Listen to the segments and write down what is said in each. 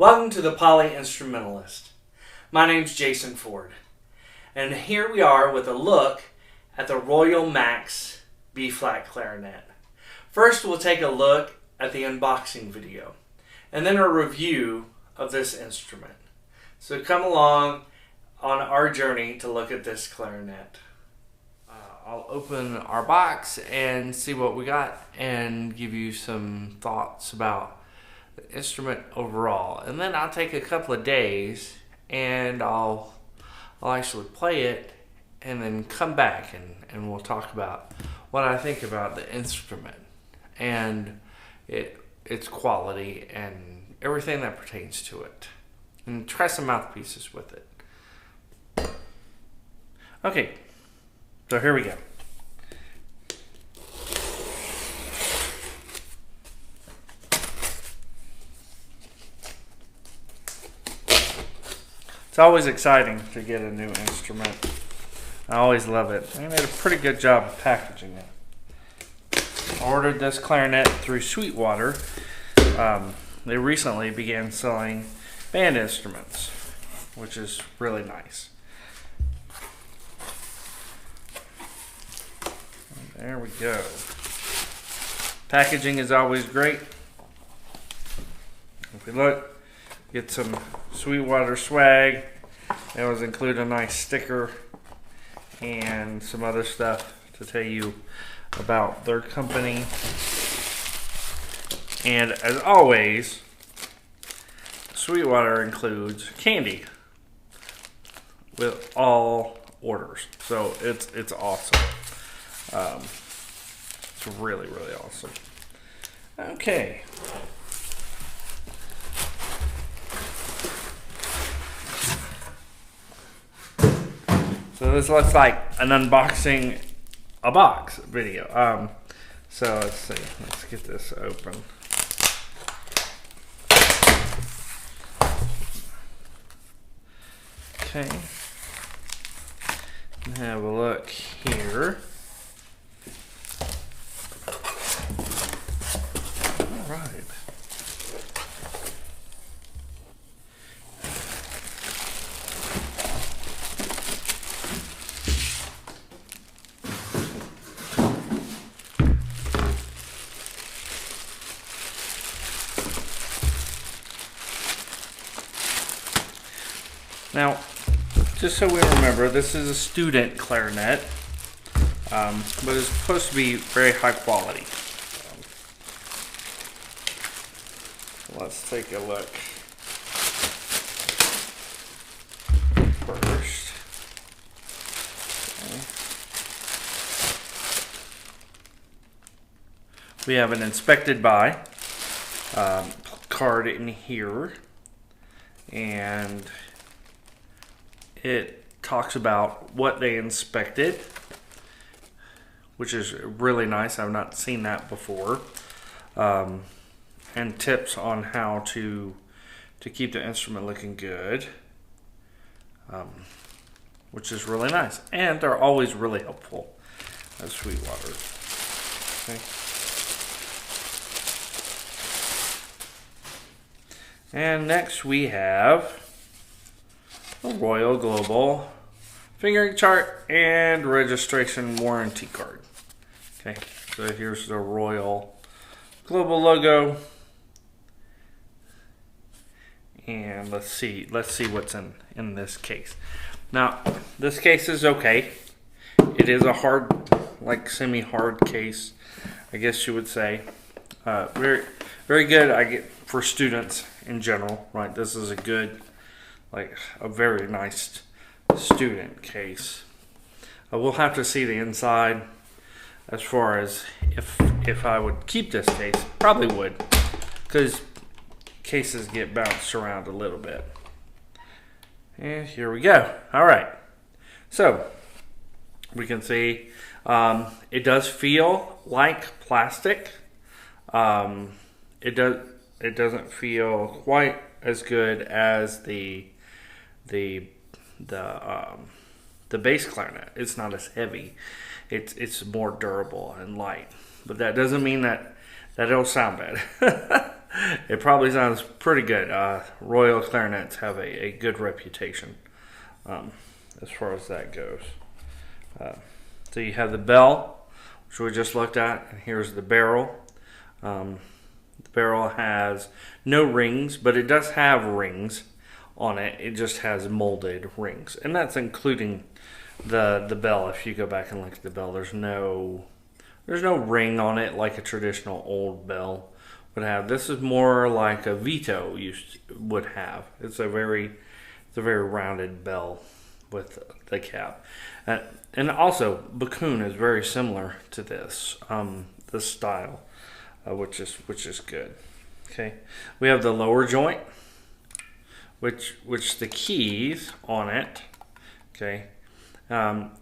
Welcome to the Polyinstrumentalist. My name's Jason Ford, and here we are with a look at the Royal Max B-flat clarinet. First, we'll take a look at the unboxing video, and then a review of this instrument. So come along on our journey to look at this clarinet. I'll open our box and see what we got and give you some thoughts about the instrument overall. And then I'll take a couple of days and I'll actually play it and then come back and we'll talk about what I think about the instrument and its quality and everything that pertains to it. And try some mouthpieces with it. Okay, so here we go. It's always exciting to get a new instrument. I always love it. They did a pretty good job of packaging it. I ordered this clarinet through Sweetwater. They recently began selling band instruments, which is really nice. There we go. Packaging is always great. If we look, get some Sweetwater swag. They always include a nice sticker and some other stuff to tell you about their company. And as always, Sweetwater includes candy with all orders. So it's awesome. It's really, really awesome. Okay. So this looks like an unboxing a box video. So let's see. Let's get this open. Okay. Have a look here. All right. Now, just so we remember, this is a student clarinet, but it's supposed to be very high quality. Let's take a look first. Okay. We have an inspected by card in here, and it talks about what they inspected, which is really nice. I've not seen that before. And tips on how to keep the instrument looking good, which is really nice. And they're always really helpful at Sweetwater. Okay. And next we have a Royal Global fingering chart and registration warranty card. Okay, so here's the Royal Global logo, and let's see what's in this case. Now, this case is okay. It is a hard, like semi-hard case, I guess you would say. Very, very good. I get for students in general, right? This is a good, like a very nice student case. We'll have to see the inside as far as if I would keep this case. Probably would, because cases get bounced around a little bit. And here we go. All right, so we can see it does feel like plastic. It doesn't feel quite as good as the bass clarinet. It's not as heavy. It's more durable and light. But that doesn't mean that it'll sound bad. It probably sounds pretty good. Royal clarinets have a good reputation as far as that goes. So you have the bell, which we just looked at, and here's the barrel. The barrel has no rings, but it does have rings on it. It just has molded rings, and that's including the bell. If you go back and look at the bell, there's no ring on it like a traditional old bell would have. This is more like a Vito would have. It's a very rounded bell with the cap. And also, Bakun is very similar to this style, which is good. Okay, we have the lower joint, which the keys on it. Okay,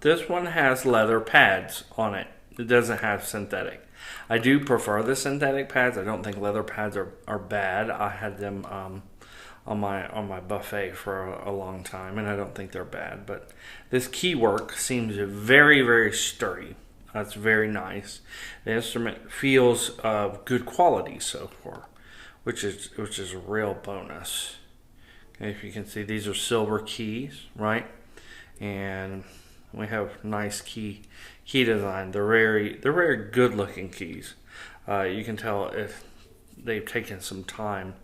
this one has leather pads on it. It doesn't have synthetic. I do prefer the synthetic pads. I don't think leather pads are bad. I had them on my buffet for a long time, and I don't think they're bad. But this key work seems very, very sturdy. That's very nice. The instrument feels of good quality so far, which is a real bonus. Okay, if you can see, these are silver keys, right? And we have nice key design. They're very good looking keys. You can tell if they've taken some time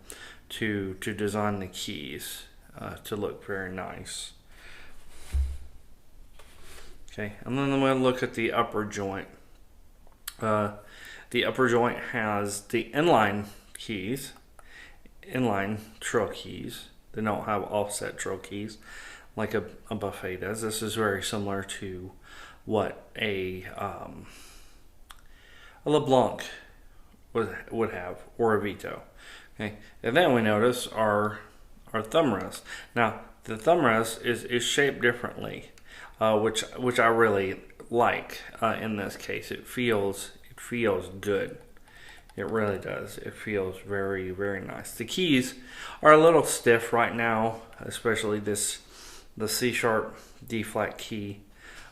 to design the keys to look very nice. Okay, and then I'm going to look at the upper joint. The upper joint has the inline keys, inline trill keys. They don't have offset trill keys like a buffet does. This is very similar to what a LeBlanc would have, or a Vito. Okay, and then we notice our thumb rest. Now the thumb rest is shaped differently, which I really like. In this case, it feels good. It really does. It feels very, very nice. The keys are a little stiff right now, especially the C sharp D flat key,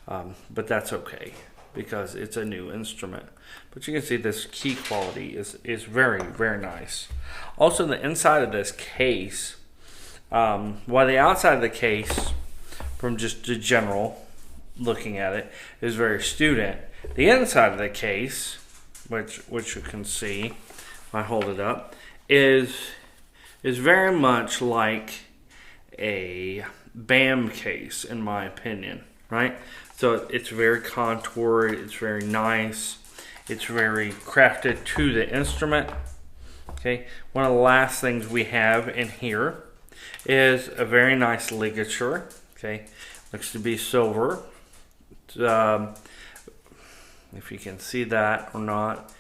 but that's okay because it's a new instrument. But you can see this key quality is very, very nice. Also, the inside of this case, while the outside of the case, from just the general looking at it, is very student, the inside of the case, which you can see if I hold it up, is very much like a BAM case, in my opinion, right? So it's very contoured, it's very nice, it's very crafted to the instrument. Okay, one of the last things we have in here is a very nice ligature. Okay, looks to be silver. If you can see that or not,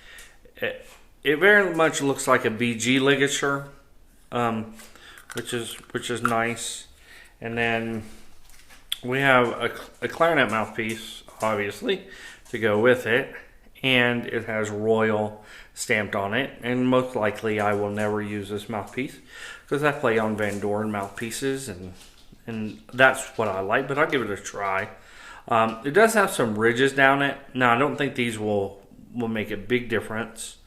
it very much looks like a BG ligature, which is nice. And then we have a clarinet mouthpiece, obviously, to go with it, and it has Royal stamped on it. And most likely, I will never use this mouthpiece because I play on Van Doren mouthpieces, and that's what I like. But I'll give it a try. It does have some ridges down it. Now, I don't think these will make a big difference.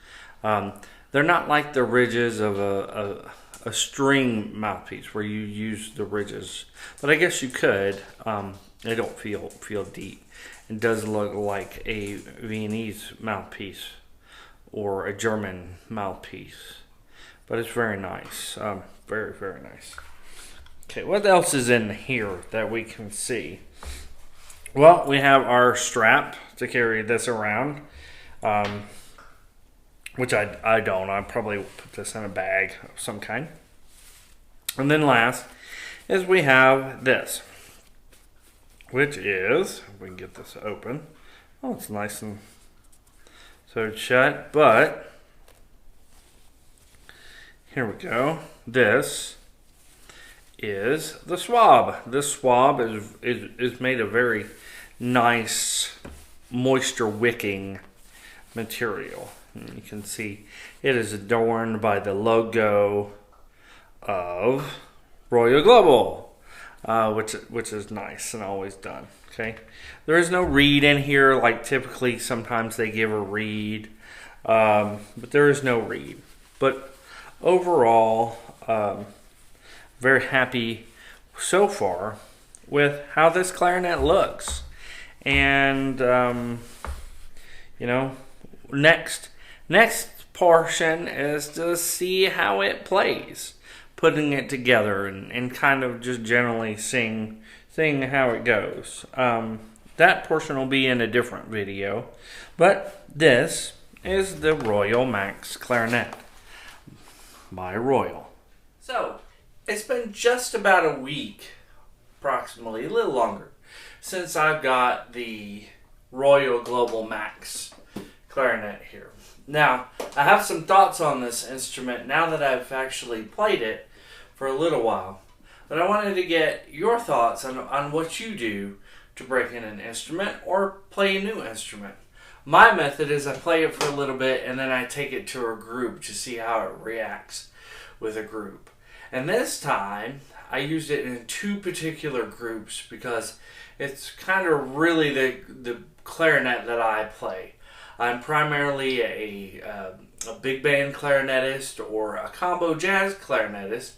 They're not like the ridges of a string mouthpiece where you use the ridges, but I guess you could. They don't feel deep. It does look like a Viennese mouthpiece or a German mouthpiece, but it's very nice. Very, very nice. Okay, what else is in here that we can see? Well, we have our strap to carry this around, which I don't. I probably put this in a bag of some kind. And then last is we have this, which is, if we can get this open. Oh, it's nice and sewed shut, but here we go. This is the swab. This swab is made of very nice moisture wicking material. And you can see it is adorned by the logo of Royal Global, which is nice and always done. Okay, there is no reed in here like typically sometimes they give a reed, but there is no reed. But overall, very happy so far with how this clarinet looks. And next portion is to see how it plays, putting it together and kind of just generally seeing how it goes. That portion will be in a different video, but this is the Royal Max Clarinet by Royal. So, it's been just about a week, approximately, a little longer, since I've got the Royal Global Max Clarinet here. Now, I have some thoughts on this instrument now that I've actually played it for a little while. But I wanted to get your thoughts on what you do to break in an instrument or play a new instrument. My method is I play it for a little bit and then I take it to a group to see how it reacts with a group. And this time, I used it in two particular groups because it's kind of really the clarinet that I play. I'm primarily a big band clarinetist or a combo jazz clarinetist,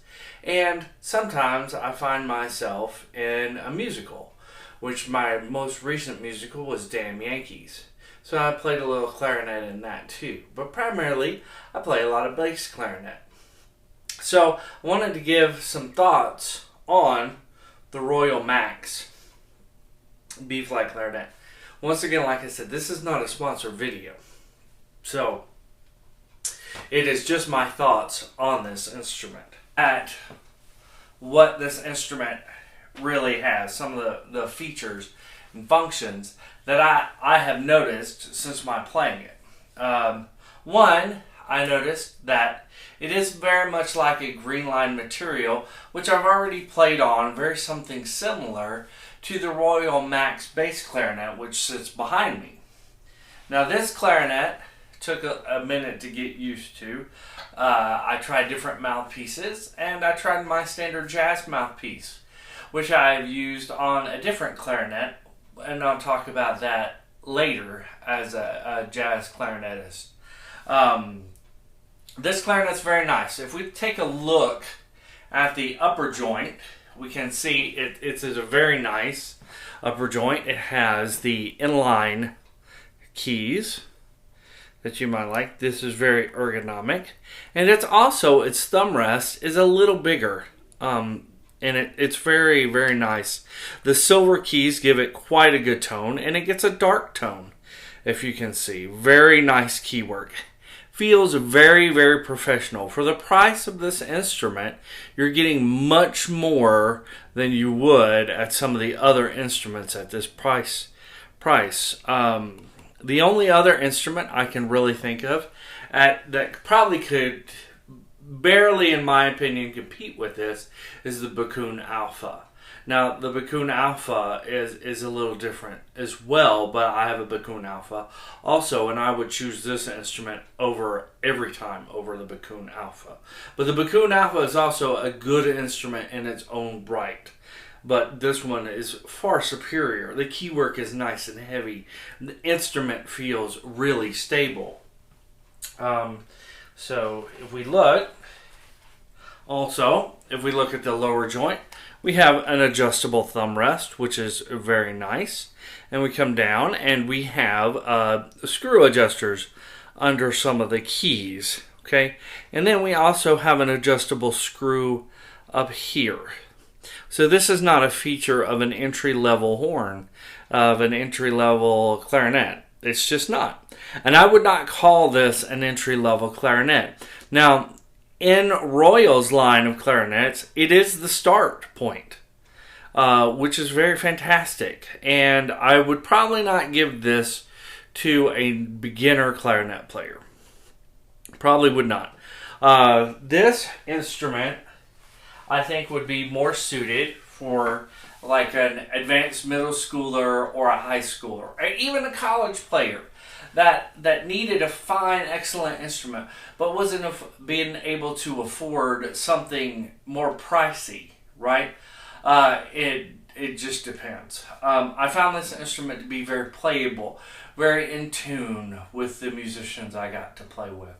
and sometimes I find myself in a musical, which my most recent musical was Damn Yankees. So I played a little clarinet in that too, but primarily I play a lot of bass clarinet. So I wanted to give some thoughts on the Royal Max B-flat clarinet. Once again, like I said, this is not a sponsored video. So it is just my thoughts on this instrument. At what this instrument really has, some of the features and functions that I have noticed since my playing it. One, I noticed that it is very much like a green line material, which I've already played on, very something similar to the Royal Max bass clarinet, which sits behind me. Now this clarinet took a minute to get used to. I tried different mouthpieces, and I tried my standard jazz mouthpiece, which I've used on a different clarinet, and I'll talk about that later as a jazz clarinetist. This clarinet's very nice. If we take a look at the upper joint, we can see it's a very nice upper joint. It has the inline keys that you might like. This is very ergonomic. And it's also, its thumb rest is a little bigger. And it's very, very nice. The silver keys give it quite a good tone, and it gets a dark tone, if you can see. Very nice key work. Feels very, very professional. For the price of this instrument, you're getting much more than you would at some of the other instruments at this price. The only other instrument I can really think of that probably could barely, in my opinion, compete with this is the Bakun Alpha. Now, the Bakun Alpha is a little different as well, but I have a Bakun Alpha also, and I would choose this instrument every time over the Bakun Alpha. But the Bakun Alpha is also a good instrument in its own right, but this one is far superior. The keywork is nice and heavy. The instrument feels really stable. So if we look at the lower joint, we have an adjustable thumb rest, which is very nice. And we come down and we have screw adjusters under some of the keys. Okay, and then we also have an adjustable screw up here. So this is not a feature of an entry-level horn, of an entry-level clarinet. It's just not. And I would not call this an entry-level clarinet. Now, in Royal's line of clarinets, it is the start point, which is very fantastic. And I would probably not give this to a beginner clarinet player. Probably would not. This instrument, I think, would be more suited for like an advanced middle schooler or a high schooler, or even a college player that needed a fine, excellent instrument, but wasn't being able to afford something more pricey, right? It just depends. I found this instrument to be very playable, very in tune with the musicians I got to play with.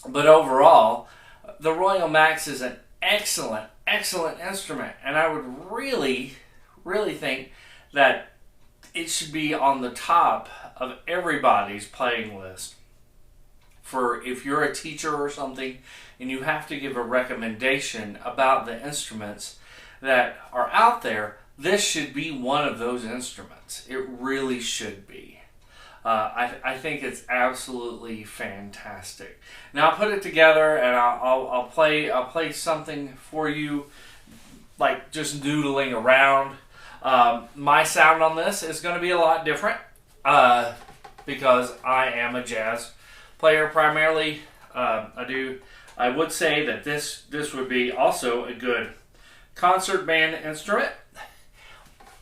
But overall, the Royal Max is an excellent, excellent instrument, and I would really, really think that it should be on the top of everybody's playing list. For if you're a teacher or something and you have to give a recommendation about the instruments that are out there, this should be one of those instruments. It really should be. I think it's absolutely fantastic. Now I'll put it together and I'll play something for you, like just noodling around. My sound on this is going to be a lot different because I am a jazz player primarily. I would say that this would be also a good concert band instrument,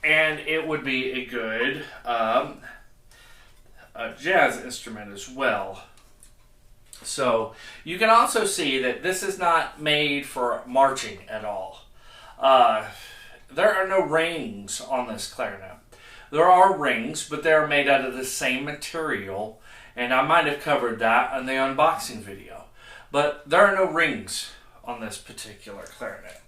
and it would be a good jazz instrument as well. So you can also see that this is not made for marching at all. There are no rings on this clarinet. There are rings, but they're made out of the same material, and I might have covered that in the unboxing video. But there are no rings on this particular clarinet.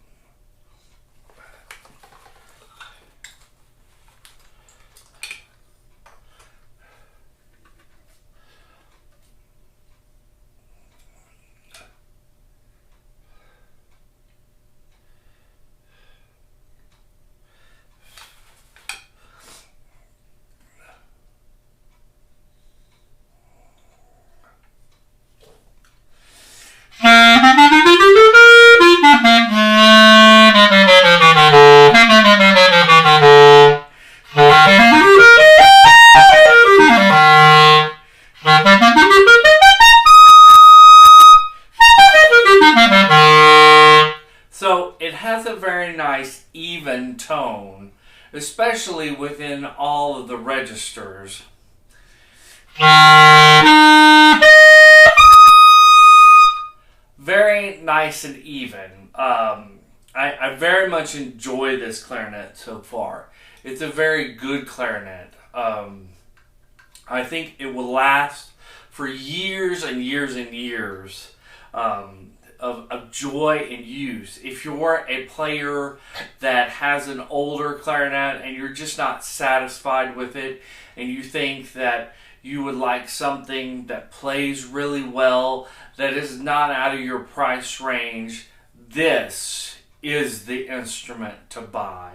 So it has a very nice even tone, especially within all of the registers. Very nice and even. I very much enjoy this clarinet so far. It's a very good clarinet. I think it will last for years and years and years of joy and use. If you're a player that has an older clarinet and you're just not satisfied with it, and you think that you would like something that plays really well, that is not out of your price range, this is the instrument to buy.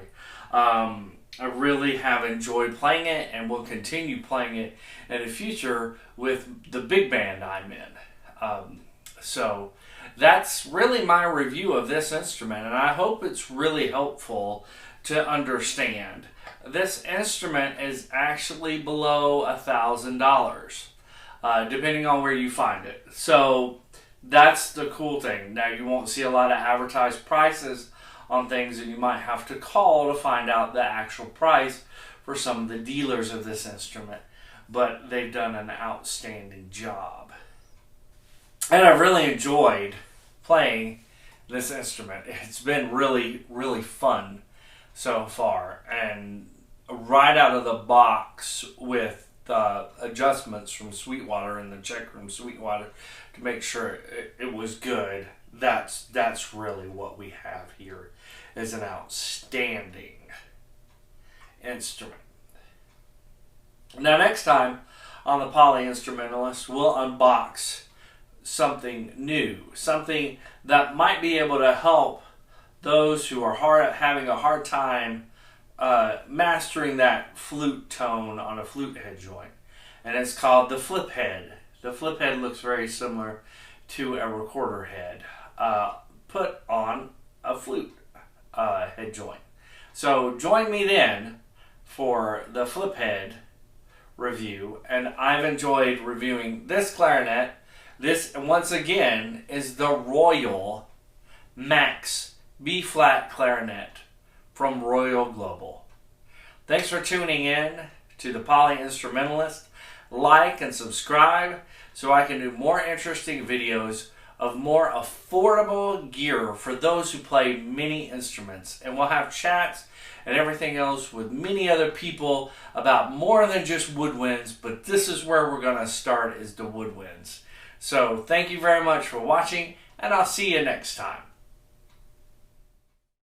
I really have enjoyed playing it and will continue playing it in the future with the big band I'm in. So that's really my review of this instrument, and I hope it's really helpful to understand. This instrument is actually below $1,000, depending on where you find it. So that's the cool thing. Now, you won't see a lot of advertised prices on things, and you might have to call to find out the actual price for some of the dealers of this instrument. But they've done an outstanding job. And I've really enjoyed playing this instrument. It's been really, really fun so far. And right out of the box with the adjustments from Sweetwater and the check from Sweetwater to make sure it was good. That's really what we have here, is an outstanding instrument. Now next time on the Polyinstrumentalist, we'll unbox something new, something that might be able to help those who are having a hard time mastering that flute tone on a flute head joint. And it's called the flip head. The flip head looks very similar to a recorder head put on a flute head joint. So join me then for the flip head review, and I've enjoyed reviewing this clarinet. This, once again, is the Royal Max B-flat clarinet from Royal Global. Thanks for tuning in to the Polyinstrumentalist. Like and subscribe so I can do more interesting videos of more affordable gear for those who play many instruments. And we'll have chats and everything else with many other people about more than just woodwinds, but this is where we're going to start, is the woodwinds. So thank you very much for watching, and I'll see you next time.